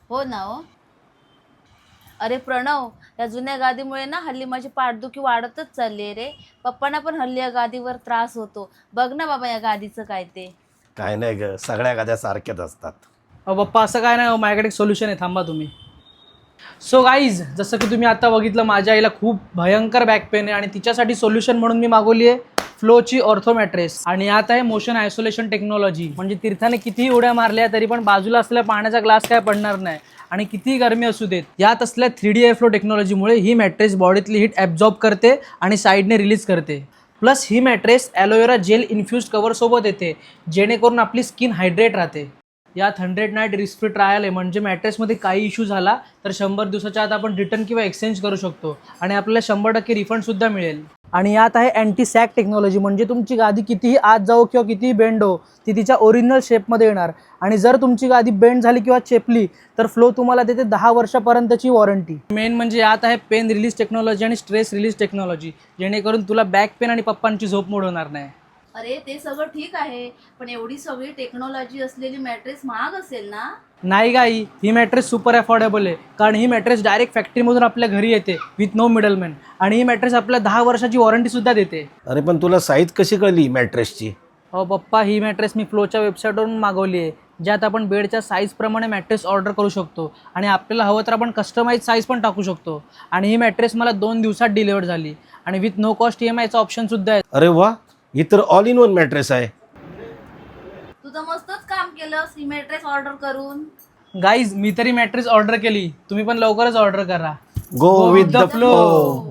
हो ना हो. अरे प्रणव, या जुन्या गादीमुळे ना हल्ली माझी पाठदुखी वाढतच चालली आहे रे. पप्पांना पण हल्ली या गादीवर त्रास होतो. बघ ना बाबा या गादीचं काय ते. काय नाही ग, सगळ्या गाद्या सारख्याच असतात. अहो पप्पा, असं काय नाही, माझ्याकडे एक सोल्युशन आहे, थांबा तुम्ही. सो गाईज, जसं की तुम्ही आता बघितलं, माझ्या आईला खूप भयंकर बॅक पेन आहे आणि तिच्यासाठी सोल्युशन म्हणून मी मागवली आहे फ्लोची ऑर्थो मॅट्रेस. आणि यात आहे मोशन आयसोलेशन टेक्नॉलॉजी. म्हणजे तीर्थाने कितीही उड्या मारल्या तरी पण बाजूला असलेला पाण्याचा ग्लास काय पडणार नाही आणि कितीही गरमी असू देत. यात असल्या 3D एअर फ्लो टेक्नॉलॉजीमुळे ही मॅट्रेस बॉडीतली हीट ॲब्झॉर्ब करते आणि साईडने रिलीज करते. प्लस ही मॅट्रेस ॲलोवेरा जेल इन्फ्युज्ड कवरसोबत येते, जेणेकरून आपली स्किन हायड्रेट राहते. यात 100 नाईट रिस्क फ्री ट्रायल आहे. म्हणजे मॅट्रेसमध्ये काही इश्यू झाला तर 100 दिवसाच्या आत आपण रिटर्न किंवा एक्सचेंज करू शकतो आणि आपल्याला 100% रिफंडसुद्धा मिळेल. आणि यात आहे अँटी सॅक टेक्नॉलॉजी. म्हणजे तुमची गादी कितीही आत जाऊ किंवा कितीही बेंड हो, ती तिच्या ओरिजिनल शेपमध्ये येणार. आणि जर तुमची गादी बेंड झाली किंवा चेपली तर फ्लो तुम्हाला देते 10 वर्षापर्यंतची वॉरंटी. मेन म्हणजे यात आहे पेन रिलीज टेक्नॉलॉजी आणि स्ट्रेस रिलीज टेक्नॉलॉजी, जेणेकरून तुला बॅक पेन आणि पप्पांची झोप मोड होणार नाही. अरे ते सगळं ठीक आहे, पण एवढी सगळी टेक्नॉलॉजी असलेली मॅट्रेस महाग असेल ना? नाही गाई, ही मॅट्रेस सुपर अफोर्डेबल आहे. कारण ही मॅट्रेस डायरेक्ट फॅक्टरीमधून आपल्या घरी येते विथ नो मिडलमॅन. आणि ही मॅट्रेस आपल्याला 10 वर्षाची वॉरंटीसुद्धा देते. अरे पण तुला साईज कशी कळली मॅट्रेसची? हो पप्पा, ही मॅट्रेस मी फ्लोच्या वेबसाईटवरून मागवली आहे, ज्यात आपण बेडच्या साईजप्रमाणे मॅट्रेस ऑर्डर करू शकतो आणि आपल्याला हवं तर आपण कस्टमाइज साईज पण टाकू शकतो. आणि ही मॅट्रेस मला 2 दिवसात डिलिव्हर झाली आणि विथ नो कॉस्ट EMIचा ऑप्शनसुद्धा आहे. अरे वा, ही तर ऑल इन वन मॅट्रेस आहे. तू तर मस्तच काम केलंस ही मॅट्रेस ऑर्डर करून. गाईज, मी तरी मॅट्रेस ऑर्डर केली, तुम्ही पण लवकरच ऑर्डर करा. Go with the flow.